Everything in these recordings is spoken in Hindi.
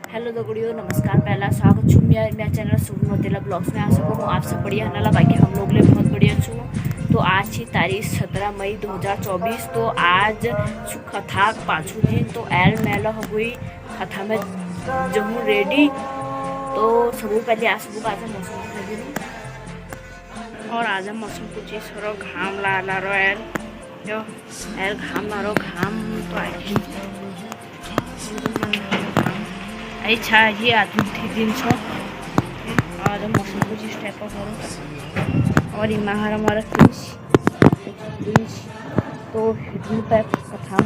हेलो दगड़ियों, नमस्कार। पहला स्वागत छू मेरा चैनल शुभ मोतीला ब्लॉग्स में। आशा करूँ आप सब बढ़िया नाला बाकी हम लोग ले बहुत बढ़िया छू। तो आज ही तारीख 17 मई 2024। तो आज कथा पाँचों दिन तो एल मेला हो गई कथा में जहूँ रेडी। तो सबू पहले आज सबू आज मौसम दिखा दी और आज मौसम कुछ इस घाम ला रो एल घाम ला रो घाम तो आई अच्छा ये आदमी दिन छो और मौसम कुछ इस टाइप का करो और इमाहर हमारा प्रिंस तो हिडन पैक कथा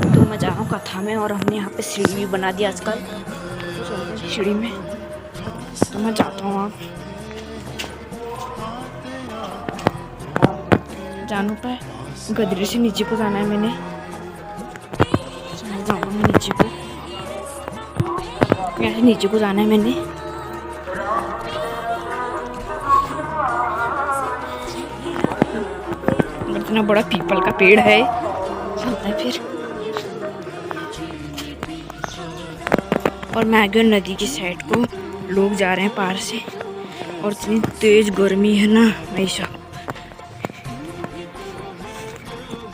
तो मैं जा रहा हूँ कथा में। और हमने यहाँ पे सीढ़ी भी बना दिया आजकल, तो चलते हैं सीढ़ी में। तो मैं जाता हूँ आप जानू पे गदरे से नीचे को जाना है। मैंने जाऊँगा मैं नीचे को, नीचे को जाना है मैंने। इतना बड़ा पीपल का पेड़ है, चलता है फिर। और मैं आगे नदी की साइड को लोग जा रहे हैं पार से और इतनी तेज गर्मी है ना ऐसा।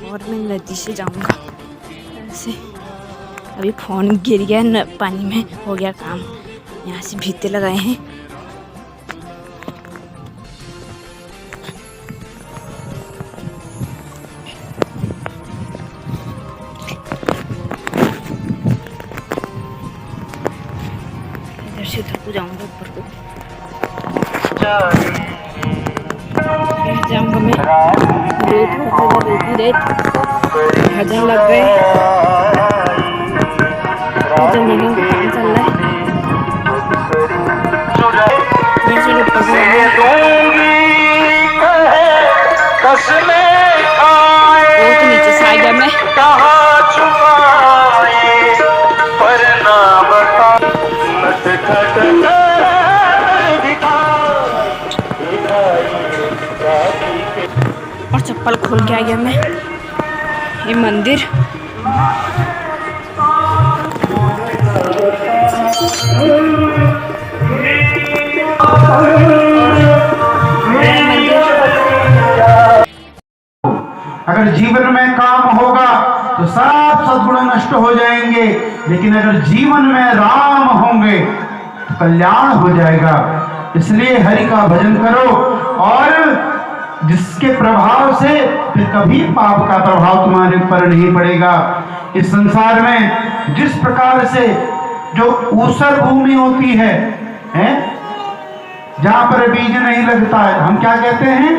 और मैं नदी से जाऊंगा ऐसे। अभी फोन गिर गया न पानी में, हो गया काम। यहाँ से भीते लगाए हैं। इधर से धक्कू जाऊंगा ऊपर को, जाऊंगा मैं। रेत भजन लग गए, जमीनों का काम चल रहा है। बहुत नीचे से आ गया मैं। और चप्पल खोल के आ गया मैं। ये मंदिर अगर जीवन में काम होगा तो सब सद्गुण नष्ट हो जाएंगे, लेकिन अगर जीवन में राम होंगे तो कल्याण हो जाएगा। इसलिए हरि का भजन करो और जिसके प्रभाव से फिर कभी पाप का प्रभाव तुम्हारे ऊपर नहीं पड़ेगा। इस संसार में जिस प्रकार से जो ऊसर भूमि होती है, जहां पर बीज नहीं लगता है, हम क्या कहते हैं?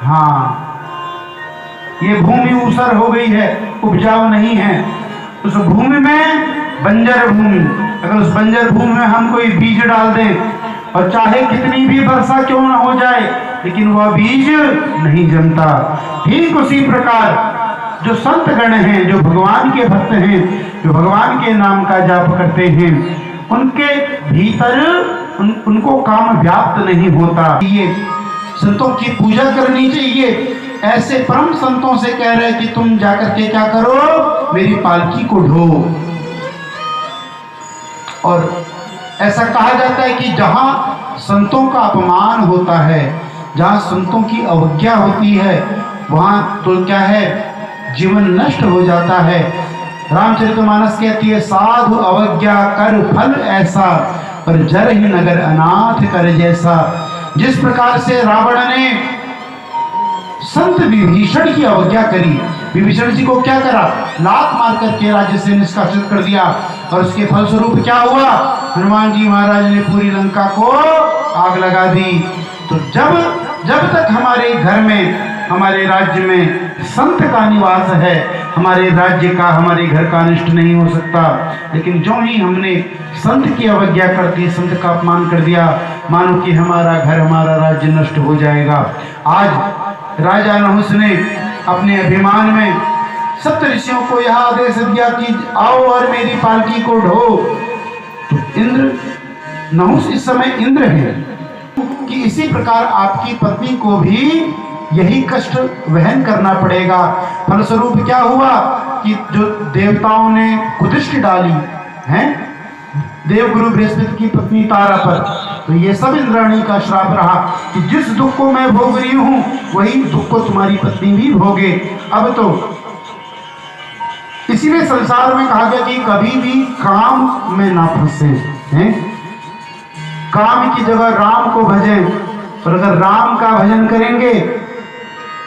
हाँ, ये भूमि ऊसर हो गई है, उपजाऊ नहीं है। उस भूमि में बंजर भूमि, अगर उस बंजर भूमि में हम कोई बीज डाल दें और चाहे कितनी भी वर्षा क्यों न हो जाए, लेकिन वह बीज नहीं जमता। ठीक उसी प्रकार जो संत गण हैं, जो भगवान के भक्त हैं, जो भगवान के नाम का जाप करते हैं, उनके भीतर उनको काम व्याप्त नहीं होता। ये संतों की पूजा करनी चाहिए। ऐसे परम संतों से कह रहे हैं कि तुम जाकर के क्या करो, मेरी पालकी को ढो। और ऐसा कहा जाता है कि जहां संतों का अपमान होता है, जहां संतों की अवज्ञा होती है, वहां तो क्या है, जीवन नष्ट हो जाता है। रामचरितमानस कहती है, साधु अवज्ञा कर फल ऐसा, पर जर ही नगर अनाथ कर जैसा। जिस प्रकार से रावण ने संत विभीषण की अवज्ञा करी, विभीषण जी को क्या करा, लात मार करके राज्य से निष्कासित कर दिया। और उसके फलस्वरूप क्या हुआ, हनुमान जी महाराज ने पूरी लंका को आग लगा दी। तो जब तक हमारे घर में, हमारे राज्य में संत का निवास है, हमारे राज्य का, हमारे घर का अनिष्ट नहीं हो सकता। लेकिन जो ही हमने संत की अवज्ञा कर दी, संत का अपमान कर दिया, मानो कि हमारा घर, हमारा राज्य नष्ट हो जाएगा। आज राजा नहुस ने अपने अभिमान में सप्त ऋषियों को यह आदेश दिया कि आओ और मेरी पालकी को ढो। तो इंद्र, नहुस इस समय इंद्र है, कि इसी प्रकार आपकी पत्नी को भी यही कष्ट वहन करना पड़ेगा। फलस्वरूप क्या हुआ कि जो देवताओं ने कुदृष्टि डाली है, देवगुरु बृहस्पति की पत्नी तारा पर। तो ये सब इंद्राणी का श्राप रहा कि जिस दुख को मैं भोग रही हूं वही दुख को तुम्हारी पत्नी भी भोगे। अब तो इसीलिए संसार में कहा गया कि कभी भी काम में ना फंसे हैं, काम की जगह राम को भजें। और अगर राम का भजन करेंगे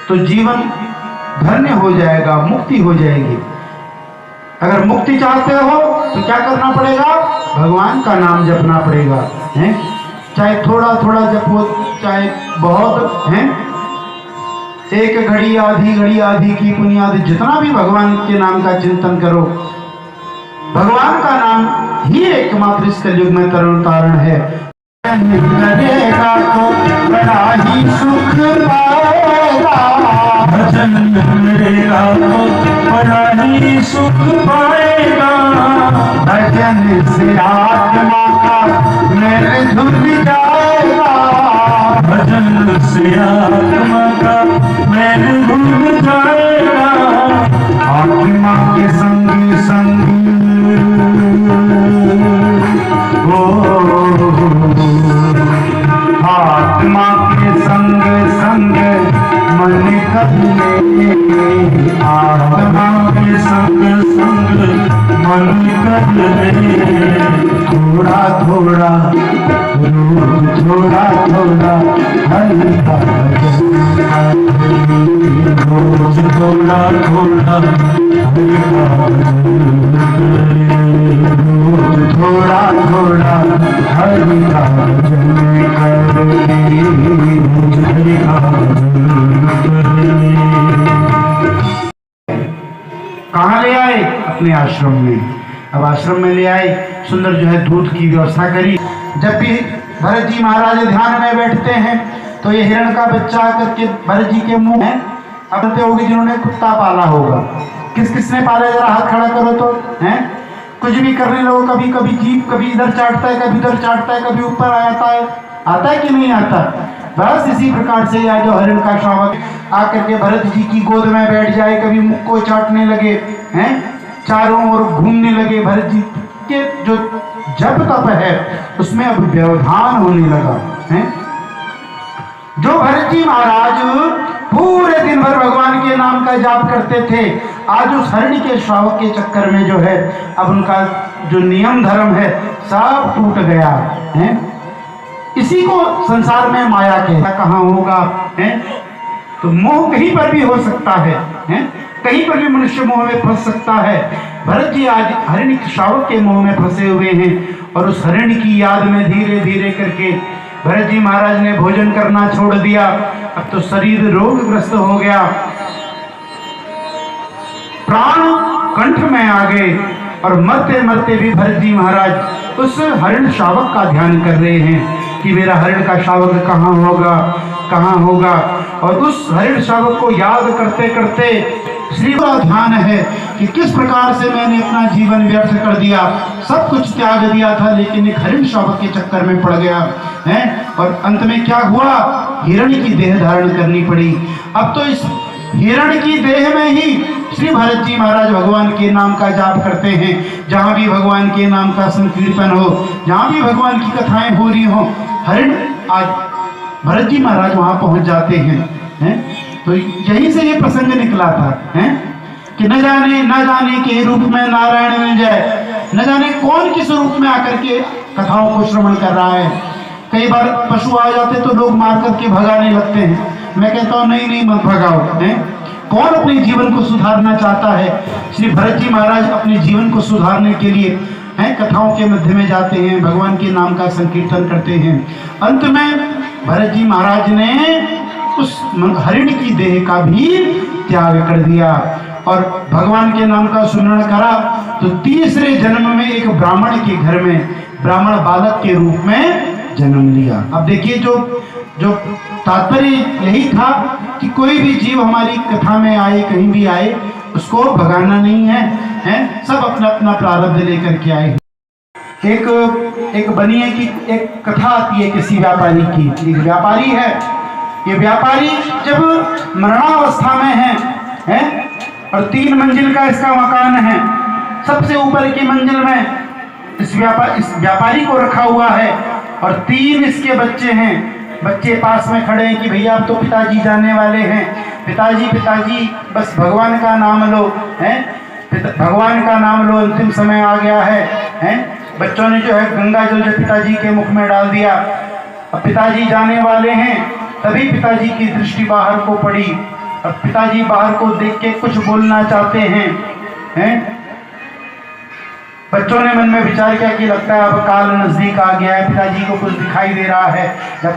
तो जीवन धन्य हो जाएगा, मुक्ति हो जाएगी। अगर मुक्ति चाहते हो तो क्या करना पड़ेगा? भगवान का नाम जपना पड़ेगा, हैं? चाहे थोड़ा थोड़ा जपो, चाहे बहुत, हैं? एक घड़ी आधी की पुनियाद, जितना भी भगवान के नाम का चिंतन करो। भगवान का नाम ही एकमात्र इस कलयुग में तरण तारण है। करेगा तो बड़ा ही सुख पाएगा, भजन करेगा तो बड़ा ही सुख पाएगा। भजन से आत्मा का मैल धुल जाएगा, भजन से आत्मा का मैल धुल जाएगा। आत्मा के संगी संगी आत्मा के संग संग मन कले, आत्मा के संग संग मन कले। थोड़ा थोड़ा रोज थोड़ा थोड़ा हरि का भजन, रोज थोड़ा थोड़ा हरि का भजन, रोज थोड़ा थोड़ा हरि का भजन करे, रोज हरि का भजन करे। कहाँ ले आए? अपने आश्रम में। अब आश्रम में ले आए, सुंदर जो है दूध की व्यवस्था करी। जब भी भरत जी महाराज ध्यान में बैठते हैं तो ये हिरण का बच्चा आकर के भरत जी के मुंह में, अब बताते होगी जिन्होंने कुत्ता पाला होगा, किस किसने पाला? जरा हाथ खड़ा करो तो, हैं? कुछ भी करने लगो, कभी कभी जीभ कभी इधर चाटता है, कभी उधर चाटता है, कभी ऊपर आता है कि नहीं आता? बस इसी प्रकार से यह जो हरिण का श्रावक आकर के भरत जी की गोद में बैठ जाए, कभी मुख को चाटने लगे, हैं? चारों ओर घूमने लगे। भरत जी के जो जप तप है उसमें अब व्यवधान होने लगा, हैं? जो भरत जी महाराज पूरे दिन भर भगवान के नाम का जाप करते थे, आज उस हरिण के श्रावक के चक्कर में जो है अब उनका जो नियम धर्म है सब टूट गया, हैं? इसी को संसार में माया कहता कहाँ होगा, हैं? तो मोह कहीं पर भी हो सकता है, हैं? कहीं पर भी मनुष्य मोह में फंस सकता है। भरत जी आज हरिण श्रावक के मोह में फंसे हुए हैं और उस हरिण की याद में धीरे धीरे करके भरत जी महाराज ने भोजन करना छोड़ दिया। अब तो शरीर रोगग्रस्त हो गया, प्राण कंठ में आ गए और मरते मरते भी भरत जी महाराज उस हरिण श्रावक का ध्यान कर रहे हैं कि मेरा हरिण का श्रावक कहाँ होगा। और उस हरिण श्रावक को याद करते करते श्री का ध्यान है कि किस प्रकार से मैंने अपना जीवन व्यर्थ कर दिया, सब कुछ त्याग दिया था, लेकिन एक हरिण श्रावक के चक्कर में पड़ गया, हैं? और अंत में क्या हुआ? हिरण की देह धारण करनी पड़ी। अब तो इस हिरण की देह में ही श्री भरत जी महाराज भगवान के नाम का जाप करते हैं। जहाँ भी भगवान के नाम का संकीर्तन हो, जहाँ भी भगवान की कथाएं हो रही हो, हरिण आज भरत जी महाराज वहाँ पहुँच जाते हैं। तो यहीं से ये प्रसंग निकला था, हैं? कि न जाने के रूप में नारायण मिल जाए, न जाने कौन किस रूप में आकर के कथाओं को श्रवण कर रहा है। कई बार पशु आ जाते तो लोग मार करके भगाने लगते हैं। मैं कहता हूँ नहीं मत भगाओ, हैं? कौन अपने जीवन को सुधारना चाहता है? श्री भरत जी महाराज अपने जीवन को सुधारने के लिए, हैं, कथाओं के मध्य में जाते हैं, भगवान के नाम का संकीर्तन करते हैं। अंत में भरत जी महाराज ने उस हरिण की देह का भी त्याग कर दिया और भगवान के नाम का सुमरण करा। तो तीसरे जन्म में एक ब्राह्मण के घर में ब्राह्मण बालक के रूप में जन्म लिया। अब देखिए जो तात्पर्य यही था कि कोई भी जीव हमारी कथा में आए, कहीं भी आए, उसको भगाना नहीं है, हैं? सब अपना अपना प्रारब्ध लेकर के आए। एक बनिए की एक कथा आती है किसी व्यापारी की। एक व्यापारी है, ये व्यापारी जब मरणावस्था में है और 3 मंजिल का इसका मकान है। सबसे ऊपर की मंजिल में इस व्यापारी को रखा हुआ है और 3 इसके बच्चे हैं। बच्चे पास में खड़े हैं कि भैया अब तो पिताजी जाने वाले हैं, पिताजी बस भगवान का नाम लो, हैं भगवान का नाम लो, अंतिम समय आ गया है, हैं। बच्चों ने जो है गंगा जल जो पिताजी के मुख में डाल दिया। अब पिताजी जाने वाले हैं, तभी पिताजी की दृष्टि बाहर को पड़ी। अब पिताजी बाहर को देख के कुछ बोलना चाहते हैं। बच्चों ने मन में विचार किया कि लगता है अब काल नजदीक आ गया है, पिताजी को कुछ दिखाई दे रहा है।